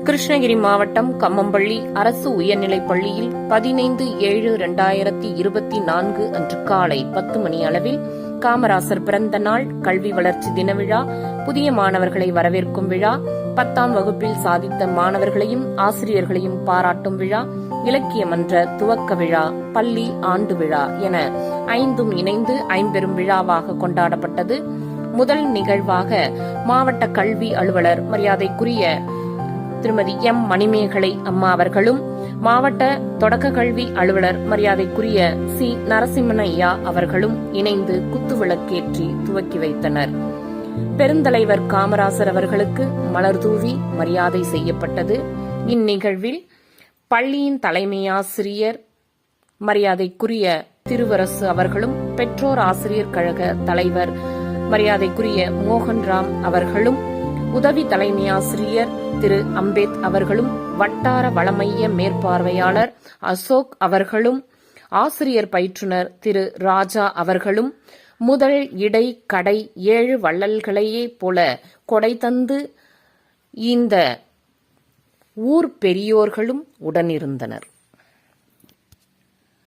கிருஷ்ணகிரி மாவட்டம் கம்மம்பள்ளி அரசு உயர்நிலைப் பள்ளியில் 15/7/2024 அன்று காலை 10 மணி அளவில் காமராசர் பிறந்த நாள், கல்வி வளர்ச்சி தின விழா, புதிய மாணவர்களை வரவேற்கும் விழா, 10ஆம் வகுப்பில் சாதித்த மாணவர்களையும் ஆசிரியர்களையும் பாராட்டும் விழா, இலக்கிய மன்ற துவக்க விழா, பள்ளி ஆண்டு விழா என 5ம் இணைந்து ஐம்பெரும் விழாவாக கொண்டாடப்பட்டது. முதல் நிகழ்வாக மாவட்ட கல்வி அலுவலர் மரியாதைக்குரிய திருமதி எம் மணிமேகலை அம்மா அவர்களும், மாவட்ட தொடக்க கல்வி அலுவலர் மரியாதைக்குரிய சி நரசிம்மனையா அவர்களும் இணைந்து குத்துவிளக்கேற்றி துவக்கி வைத்தனர். பெருந்தலைவர் காமராசர் அவர்களுக்கு மலர்தூவி மரியாதை செய்யப்பட்டது. இந்நிகழ்வில் பள்ளியின் தலைமையாசிரியர் மரியாதைக்குரிய திருவரசு அவர்களும், பெற்றோர் ஆசிரியர் கழக தலைவர் மரியாதைக்குரிய மோகன்ராம் அவர்களும், உதவி தலைமையாசிரியர் திரு அம்பேத் அவர்களும், வட்டார வளமைய மேற்பார்வையாளர் அசோக் அவர்களும், ஆசிரியர் பயிற்றுனர் திரு ராஜா அவர்களும், முதல் இடை கடை 7 வள்ளல்களையே போல கொடை தந்து இந்த ஊர் பெரியோர்களும் உடனிருந்தனர்.